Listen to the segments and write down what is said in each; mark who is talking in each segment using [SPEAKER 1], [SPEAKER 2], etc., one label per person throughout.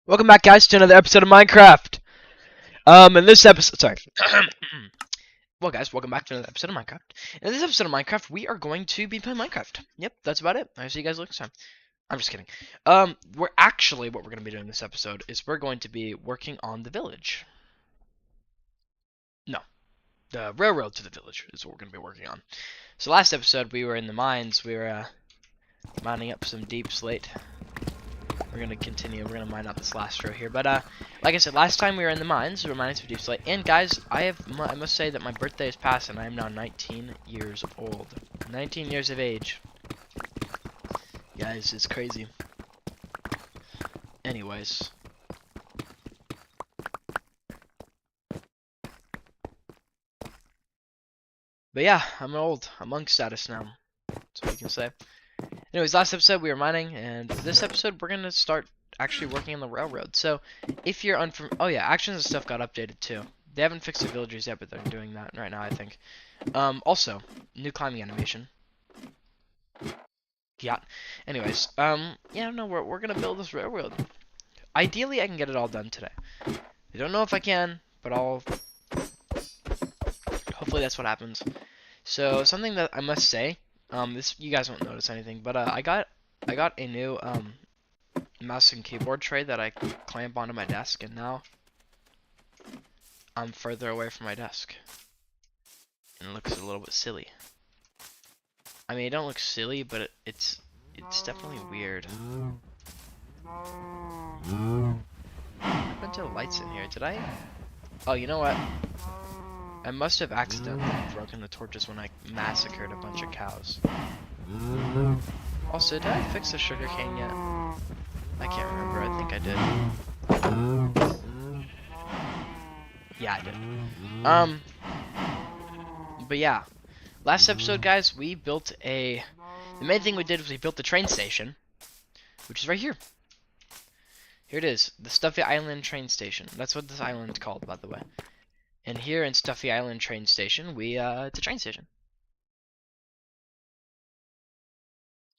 [SPEAKER 1] Welcome back, guys, to another episode of Minecraft. In this episode, sorry. Well, guys, welcome back to another episode of Minecraft. In this episode of Minecraft, we are going to be playing Minecraft. Yep, that's about it. I'll see you guys next time. I'm just kidding. We're actually, what we're going to be doing this episode is we're going to be working on the village. No, the railroad to the village is what we're going to be working on. So last episode, we were in the mines. We were mining up some deep slate. We're gonna continue. We're gonna mine out this last row here. But like I said, last time we were in the mines, we were mining some deep slate. And guys, I must say that my birthday is past, and I am now 19 years old. 19 years of age. Guys, it's crazy. Anyways. But yeah, I'm old. I'm monk status now. That's what you can say. Anyways, last episode we were mining, and this episode we're gonna start actually working on the railroad. So, if you're oh yeah, actions and stuff got updated too. They haven't fixed the villagers yet, but they're doing that right now, I think. Also, new climbing animation. Yeah. Anyways, yeah, no, we're gonna build this railroad. Ideally, I can get it all done today. I don't know if I can, but hopefully that's what happens. So, something that I must say, this you guys won't notice anything, but I got a new mouse and keyboard tray that I clamp onto my desk, and now I'm further away from my desk. And it looks a little bit silly. I mean, it don't look silly, but it's definitely weird. What happened to the lights in here? Did I? Oh, you know what? I must have accidentally broken the torches when I massacred a bunch of cows. Also, did I fix the sugar cane yet? I can't remember. I think I did. Yeah, I did. But yeah. Last episode, guys, we built the main thing we did was we built the train station, which is right here. Here it is, the Stuffy Island train station. That's what this island is called, by the way. And here in Stuffy Island train station, it's a train station.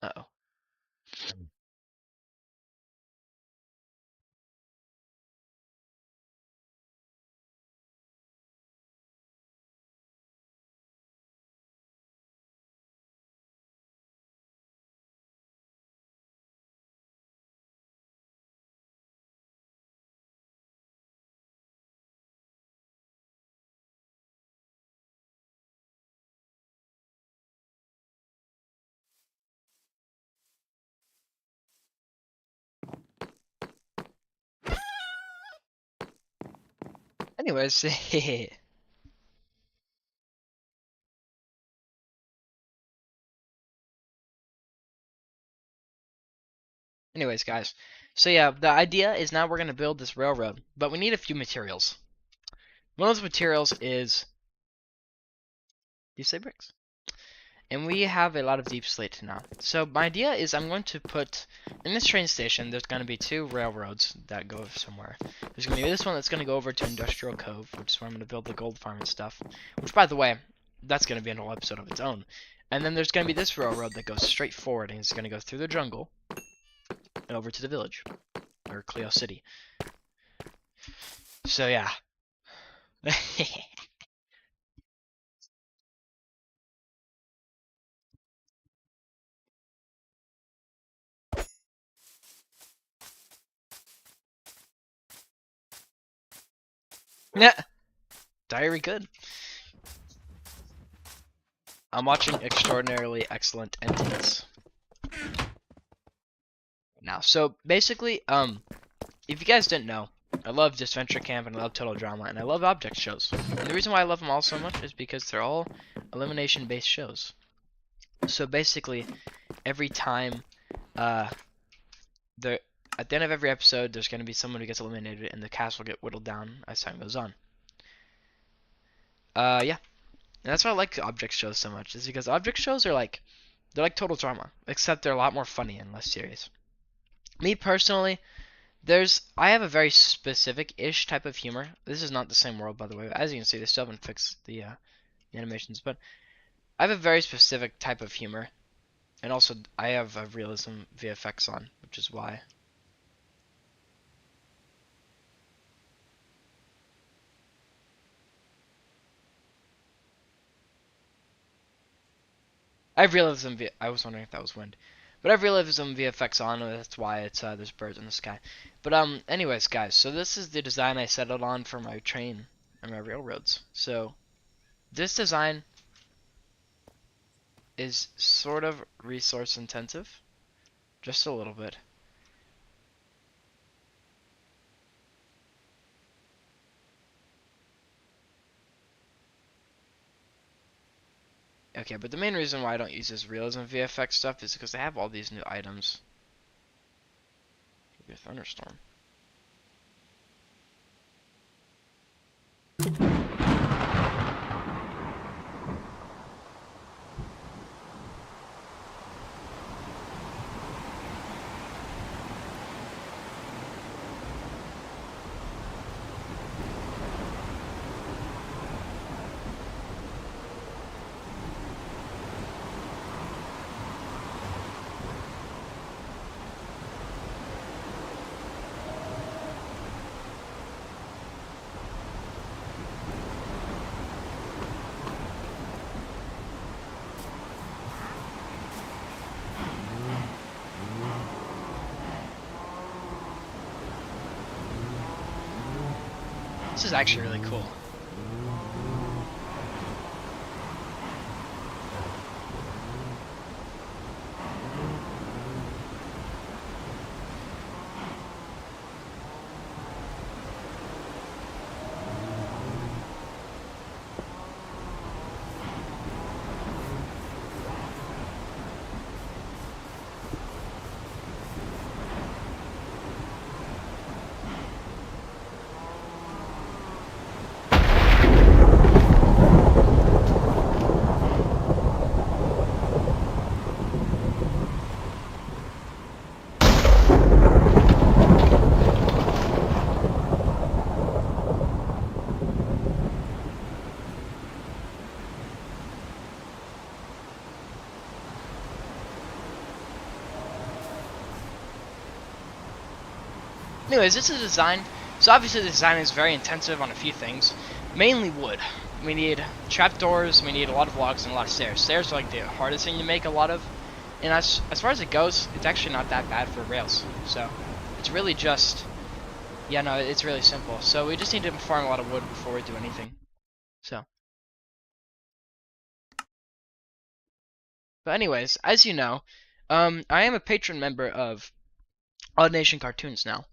[SPEAKER 1] Uh-oh. Anyways, anyways, guys. So yeah, the idea is now we're gonna build this railroad, but we need a few materials. One of those materials is, you say bricks. And we have a lot of deep slate now. So my idea is I'm going to put, in this train station, there's going to be two railroads that go somewhere. There's going to be this one that's going to go over to Industrial Cove, which is where I'm going to build the gold farm and stuff. Which, by the way, that's going to be an whole episode of its own. And then there's going to be this railroad that goes straight forward, and it's going to go through the jungle and over to the village, or Cleo City. So yeah. Yeah. Diary good. I'm watching Extraordinarily Excellent Entities now. So basically, if you guys didn't know, I love Disventure Camp and I love Total Drama and I love object shows. And the reason why I love them all so much is because they're all elimination-based shows. So basically, every time, there at the end of every episode, there's going to be someone who gets eliminated and the cast will get whittled down as time goes on. Yeah. And that's why I like object shows so much, is because object shows are they're like Total Drama, except they're a lot more funny and less serious. Me personally, I have a very specific-ish type of humor. This is not the same world, by the way. As you can see, they still haven't fixed the animations, but I have a very specific type of humor, and also I have a realism VFX on, which is why. I have realism. I was wondering if that was wind, but I have realism VFX on. That's why it's there's birds in the sky. But anyways, guys. So this is the design I settled on for my train and my railroads. So this design is sort of resource intensive, just a little bit. Okay, but the main reason why I don't use this realism VFX stuff is because I have all these new items. Maybe a thunderstorm. This is actually really cool. Anyways, this is design. So obviously the design is very intensive on a few things. Mainly wood. We need trapdoors, we need a lot of logs, and a lot of stairs. Stairs are like the hardest thing to make a lot of. And as far as it goes, it's actually not that bad for rails. So it's really just, yeah, no, it's really simple. So we just need to farm a lot of wood before we do anything. So. But anyways, as you know, I am a patron member of Odd Nation Cartoons now.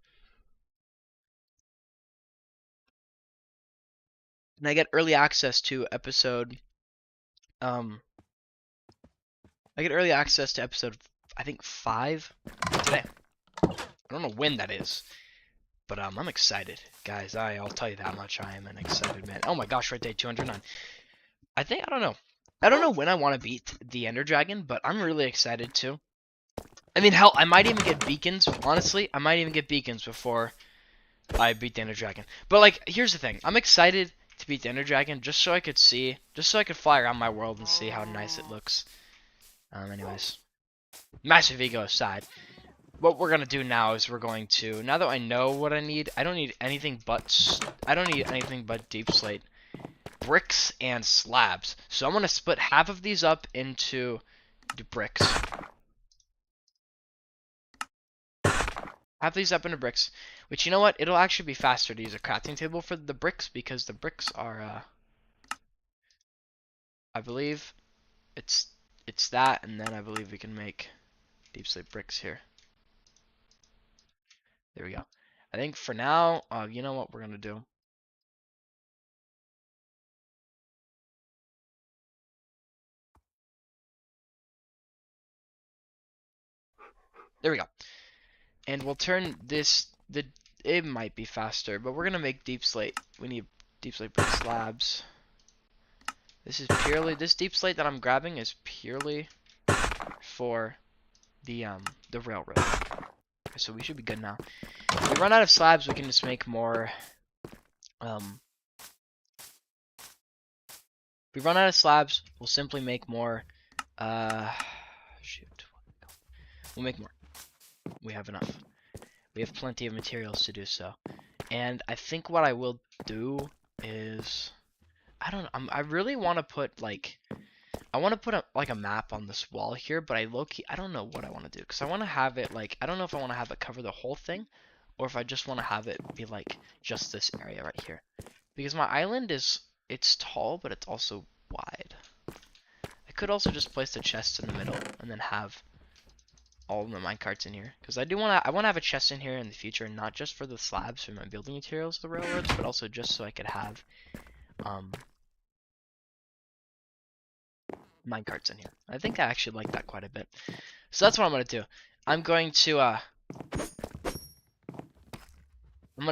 [SPEAKER 1] And I get early access to episode, I get early access to episode, I think 5 today. I don't know when that is, but I'm excited, guys. I'll tell you that much. I am an excited man. Oh my gosh, right day 209. I don't know. I don't know when I want to beat the Ender Dragon, but I'm really excited too. I mean, hell, I might even get beacons. Honestly, I might even get beacons before I beat the Ender Dragon. But like, here's the thing. I'm excited to beat the Ender Dragon just so I could see, just so I could fly around my world and see how nice it looks. Anyways, massive ego aside, what we're gonna do now is we're going to, now that I know what I need, I don't need anything but deep slate, bricks, and slabs. So I'm gonna split half of these up into the bricks. Half these up into bricks, which, you know what, it'll actually be faster to use a crafting table for the bricks because the bricks are, I believe it's that, and then I believe we can make deep slate bricks here. There we go. I think for now, you know what we're gonna do? There we go. And we'll turn this, it might be faster, but we're gonna make deep slate. We need deep slate brick slabs. This deep slate that I'm grabbing is purely for the railroad. Okay, so we should be good now. If we run out of slabs, we can just make more, if we run out of slabs, we'll simply make more, shoot. We'll make more. We have enough. We have plenty of materials to do so. And I think what I will do is, I don't know, I really want to put, like, I want to put like a map on this wall here, but I don't know what I want to do because I want to have it like I don't know if I want to have it cover the whole thing or if I just want to have it be like just this area right here. Because my island it's tall, but it's also wide. I could also just place the chest in the middle and then have all of the minecarts in here. Because I want to have a chest in here in the future, not just for the slabs for my building materials, the railroads, but also just so I could have minecarts in here. I think I actually like that quite a bit. So that's what I'm gonna do. I'm gonna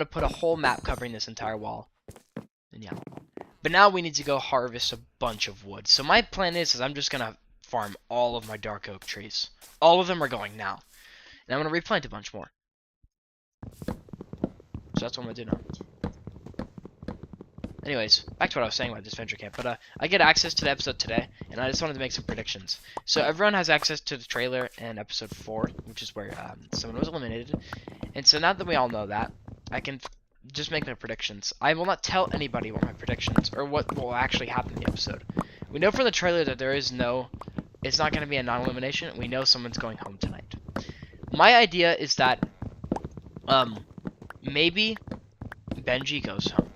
[SPEAKER 1] put a whole map covering this entire wall. And yeah. But now we need to go harvest a bunch of wood. So my plan is I'm just gonna farm all of my dark oak trees. All of them are going now. And I'm gonna replant a bunch more. So that's what I'm gonna do now. Anyways, back to what I was saying about this venture camp. But I get access to the episode today, and I just wanted to make some predictions. So everyone has access to the trailer in episode 4, which is where someone was eliminated. And so now that we all know that, I can just make my predictions. I will not tell anybody what my predictions or what will actually happen in the episode. We know from the trailer that it's not going to be a non-elimination. We know someone's going home tonight. My idea is that maybe Benji goes home.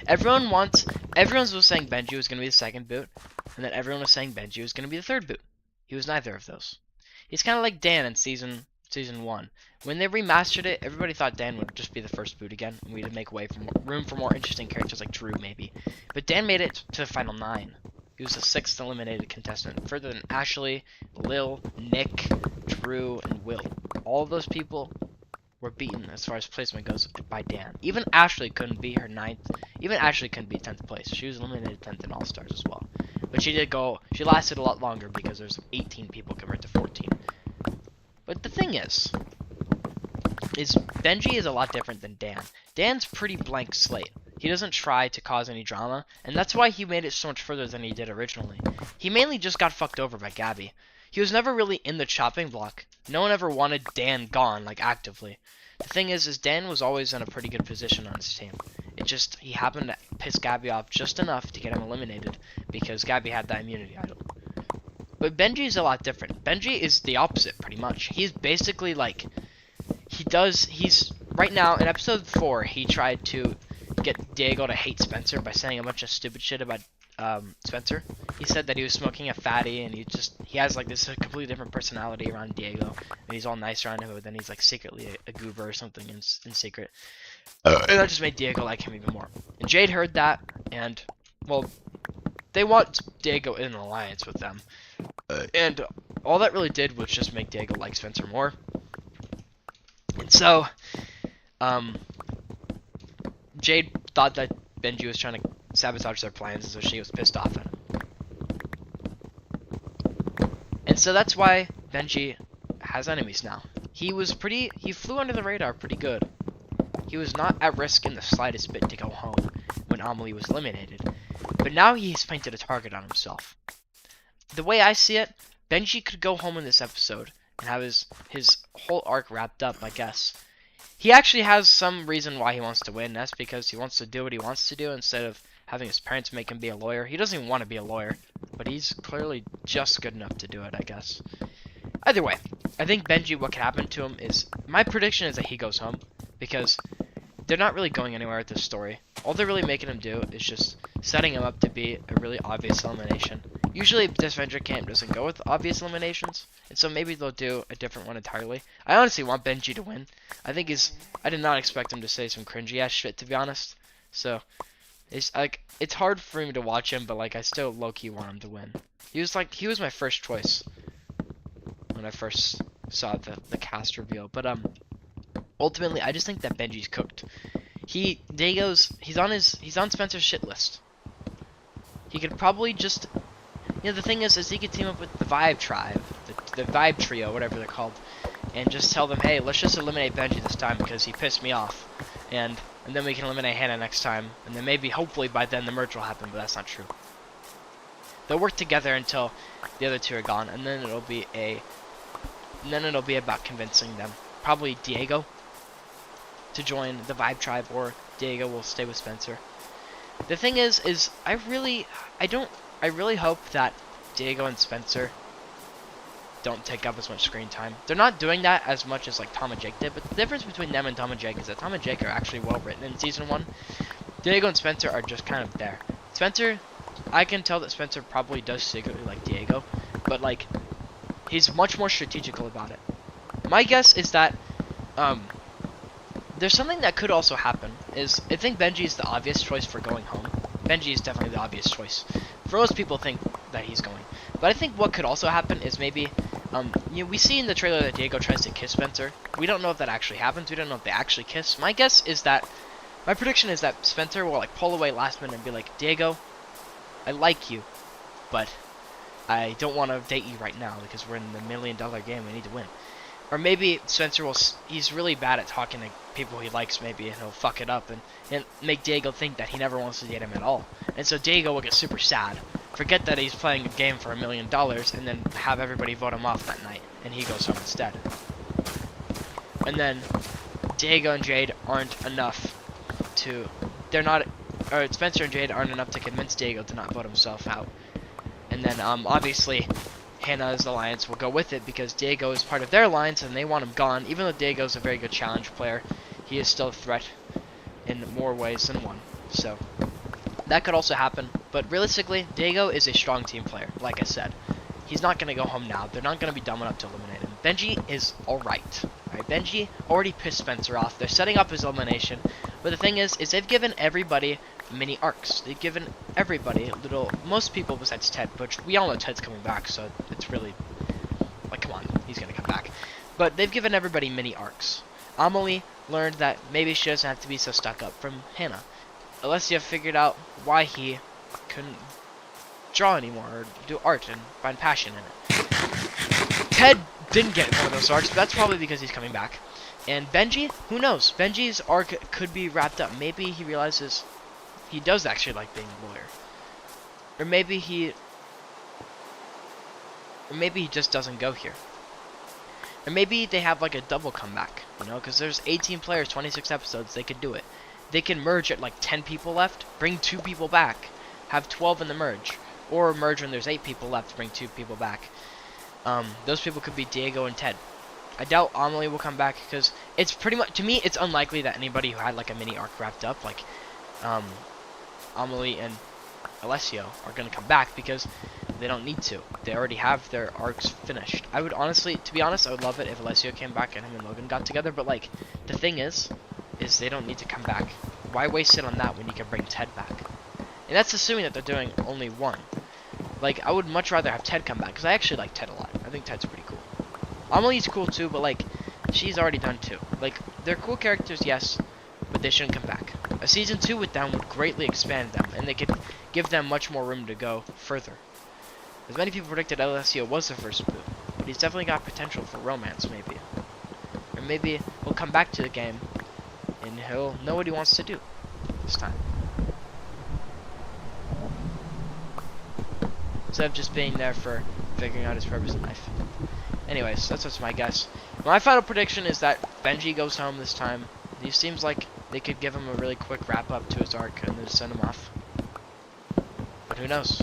[SPEAKER 1] Everyone was saying Benji was going to be the second boot, and then everyone was saying Benji was going to be the third boot. He was neither of those. He's kind of like Dan in season 1. When they remastered it, everybody thought Dan would just be the first boot again, and we'd make room for more interesting characters like Drew maybe. But Dan made it to the final 9. He was the 6th eliminated contestant, further than Ashley, Lil, Nick, Drew, and Will. All of those people were beaten as far as placement goes by Dan. Even Ashley couldn't be her 9th. Even Ashley couldn't be 10th place. She was eliminated 10th in All Stars as well. But she lasted a lot longer because there's 18 people compared to 14. But the thing is Benji is a lot different than Dan. Dan's pretty blank slate. He doesn't try to cause any drama, and that's why he made it so much further than he did originally. He mainly just got fucked over by Gabby. He was never really in the chopping block. No one ever wanted Dan gone, like, actively. The thing is Dan was always in a pretty good position on his team. He happened to piss Gabby off just enough to get him eliminated, because Gabby had that immunity idol. But Benji's a lot different. Benji is the opposite, pretty much. He's basically, like, right now, in episode 4, he tried to get Diego to hate Spencer by saying a bunch of stupid shit about Spencer. He said that he was smoking a fatty, and he has like this completely different personality around Diego, and he's all nice around him, but then he's like secretly a goober or something in secret. And that just made Diego like him even more. And Jade heard that, and well, they want Diego in an alliance with them, and all that really did was just make Diego like Spencer more. And so, Jade thought that Benji was trying to sabotage their plans, and so she was pissed off at him. And so that's why Benji has enemies now. He flew under the radar pretty good. He was not at risk in the slightest bit to go home when Amelie was eliminated. But now he's painted a target on himself. The way I see it, Benji could go home in this episode and have his whole arc wrapped up, I guess. He actually has some reason why he wants to win. That's because he wants to do what he wants to do instead of having his parents make him be a lawyer. He doesn't even want to be a lawyer, but he's clearly just good enough to do it, I guess. Either way, I think Benji, what could happen to him is, my prediction is that he goes home, because they're not really going anywhere with this story. All they're really making him do is just setting him up to be a really obvious elimination. Usually this venture camp doesn't go with obvious eliminations, and so maybe they'll do a different one entirely. I honestly want Benji to win. I did not expect him to say some cringy ass shit, to be honest. So it's hard for me to watch him, but like I still low-key want him to win. He was my first choice when I first saw the cast reveal. But ultimately I just think that Benji's cooked. He's on Spencer's shit list. He could probably just, the thing is he could team up with the Vibe Tribe, the Vibe Trio, whatever they're called, and just tell them, hey, let's just eliminate Benji this time because he pissed me off, and then we can eliminate Hannah next time, and then maybe, hopefully by then the merge will happen, but that's not true. They'll work together until the other two are gone, and then it'll be about convincing them, probably Diego, to join the Vibe Tribe, or Diego will stay with Spencer. The thing is I I really hope that Diego and Spencer don't take up as much screen time. They're not doing that as much as like Tom and Jake did, but the difference between them and Tom and Jake is that Tom and Jake are actually well written in season 1. Diego and Spencer are just kind of there. Spencer, I can tell that Spencer probably does secretly like Diego, but like he's much more strategical about it. My guess is that there's something that could also happen is I think Benji is the obvious choice for going home. Benji is definitely the obvious choice. For most people think that he's going. But I think what could also happen is maybe we see in the trailer that Diego tries to kiss Spencer. We don't know if that actually happens. We don't know if they actually kiss. My prediction is that Spencer will like pull away last minute and be like, Diego, I like you, but I don't want to date you right now because we're in the $1 million game. We need to win. Or maybe Spencer he's really bad at talking to people he likes maybe, and he'll fuck it up and make Diego think that he never wants to date him at all. And so Diego will get super sad, forget that he's playing a game for $1 million, and then have everybody vote him off that night, and he goes home instead. And then Diego and Jade aren't enough to, Spencer and Jade aren't enough to convince Diego to not vote himself out. And then obviously Hannah's alliance will go with it because Diego is part of their alliance and they want him gone. Even though Diego's a very good challenge player, he is still a threat in more ways than one. So that could also happen. But realistically, Diego is a strong team player, like I said. He's not going to go home now. They're not going to be dumb enough to eliminate him. Benji is alright. Alright, Benji already pissed Spencer off. They're setting up his elimination. But the thing is they've given everybody mini arcs. They've given everybody most people besides Ted, but we all know Ted's coming back, so it's really, like, come on, he's gonna come back. But they've given everybody mini arcs. Amelie learned that maybe she doesn't have to be so stuck up from Hannah. Alessia figured out why he couldn't draw anymore, or do art and find passion in it. Ted didn't get one of those arcs, but that's probably because he's coming back. And Benji, who knows? Benji's arc could be wrapped up. Maybe he realizes he does actually like being a lawyer. Or maybe he just doesn't go here. Or maybe they have like a double comeback, you know, because there's 18 players, 26 episodes, they could do it. They can merge at like 10 people left, bring 2 people back, have 12 in the merge. Or merge when there's 8 people left, bring 2 people back. Those people could be Diego and Ted. I doubt Amelie will come back because it's pretty much, to me, it's unlikely that anybody who had like a mini arc wrapped up, like Amelie and Alessio, are going to come back because they don't need to. They already have their arcs finished. I would honestly, to be honest, I would love it if Alessio came back and him and Logan got together, but like, the thing is they don't need to come back. Why waste it on that when you can bring Ted back? And that's assuming that they're doing only one. Like, I would much rather have Ted come back, because I actually like Ted a lot. I think Ted's pretty cool. Amelie's cool too, but like, she's already done 2. Like, they're cool characters, yes, but they shouldn't come back. A season 2 with them would greatly expand them, and they could give them much more room to go further. As many people predicted Alessio was the first boo, but he's definitely got potential for romance, maybe. Or maybe he'll come back to the game, and he'll know what he wants to do this time. Instead of just being there for figuring out his purpose in life. Anyways, that's what's my guess. My final prediction is that Benji goes home this time. It seems like they could give him a really quick wrap up to his arc and then send him off. But who knows?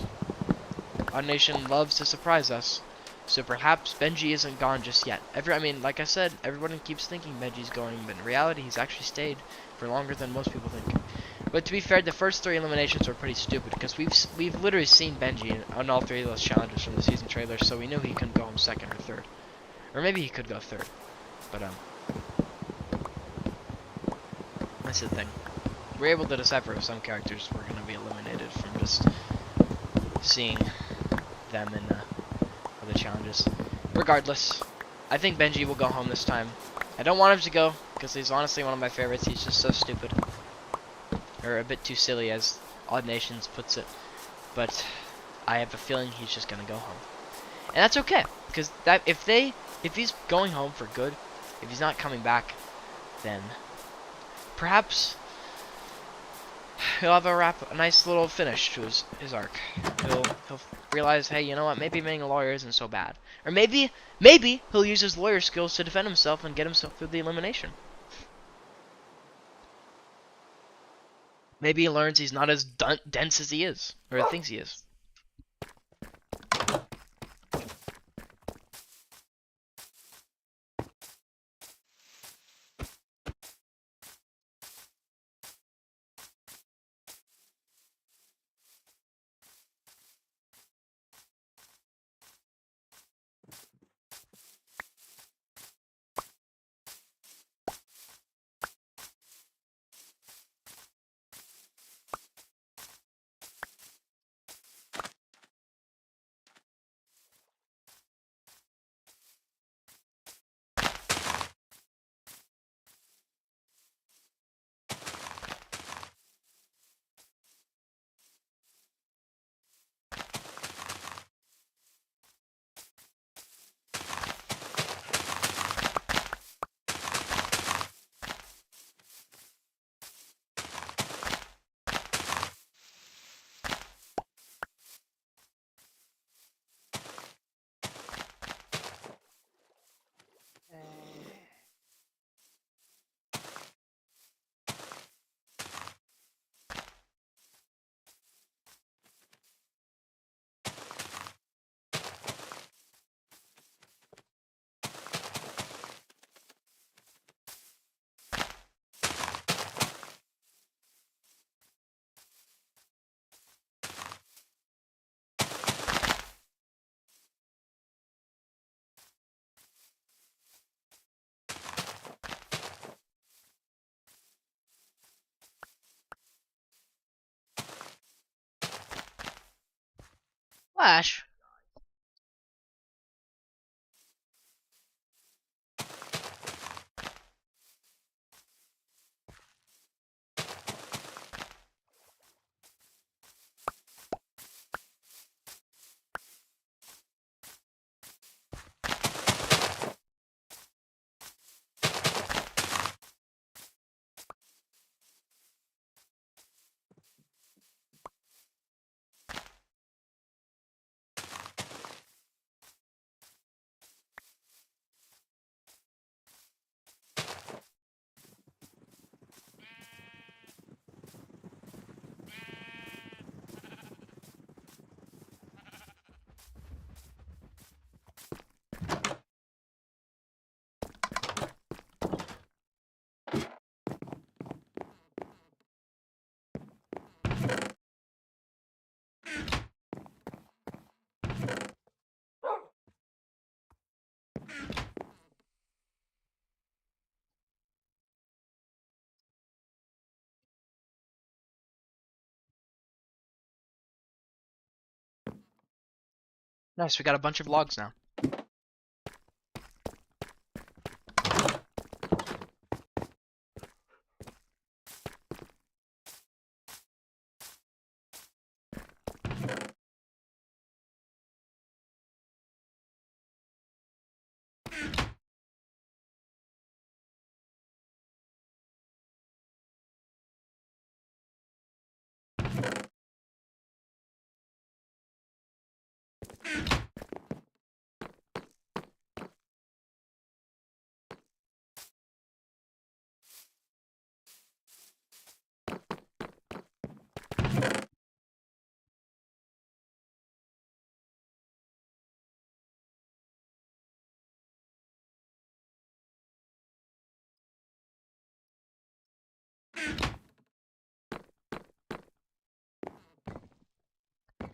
[SPEAKER 1] Odd Nation loves to surprise us. So perhaps Benji isn't gone just yet. Like I said, everyone keeps thinking Benji's going, but in reality he's actually stayed for longer than most people think. But to be fair, the first 3 eliminations were pretty stupid because we've literally seen Benji on all 3 of those challenges from the season trailer, so we knew he couldn't go home 2nd or 3rd. Or maybe he could go 3rd. But that's the thing. We're able to decipher if some characters were going to be eliminated from just seeing them in other challenges. Regardless, I think Benji will go home this time. I don't want him to go because he's honestly one of my favorites. He's just so stupid. Or a bit too silly, as Odd Nations puts it. But I have a feeling he's just gonna go home, and that's okay. Because if he's going home for good, if he's not coming back, then perhaps he'll have a nice little finish to his arc. He'll realize, hey, you know what? Maybe being a lawyer isn't so bad. Or maybe he'll use his lawyer skills to defend himself and get himself through the elimination. Maybe he learns he's not as dense as he is, or thinks he is. Flash? Nice, we got a bunch of logs now.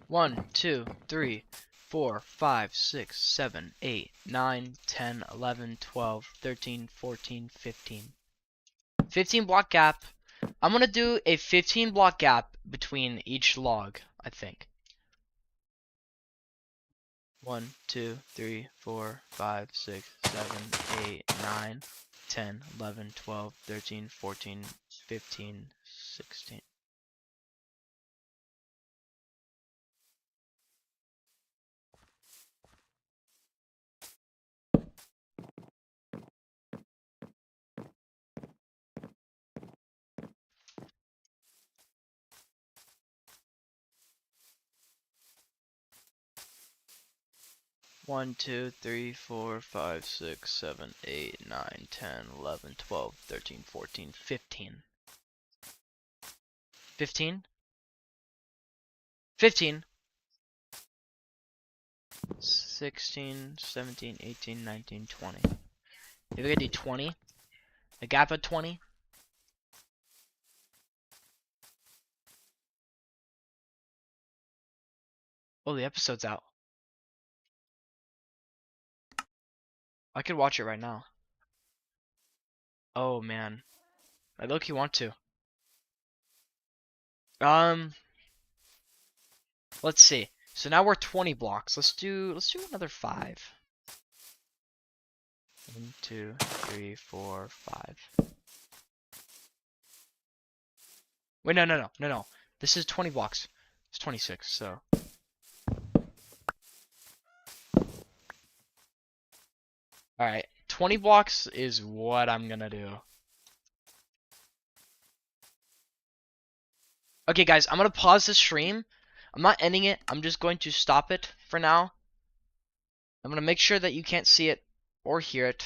[SPEAKER 1] One, 2, 3, 4, 5, 6, 7, 8, 9, 10, 11, 12, 13, 14, 15. 15 block gap. I'm gonna do a 15 block gap between each log, I think. 1, 2, 3, 4, 5, 6, 7, 8, 9, 10, 11, 12, 13, 14, 15, 16. One, 2, 3, 4, 5, 6, 7, 8, 9, 10, 11, 12, 13, 14, 15. 15? 15. 16, 17, 18, 19, 20. Maybe I could do 20? A gap at 20? Oh, the episode's out. I could watch it right now. Oh, man. I low-key want to. Let's see. So now we're 20 blocks. Let's do another 5. 1, 2, 3, 4, 5. Wait, no. This is 20 blocks. It's 26, so. Alright, 20 blocks is what I'm gonna do. Okay, guys, I'm gonna pause the stream. I'm not ending it. I'm just going to stop it for now. I'm gonna make sure that you can't see it or hear it.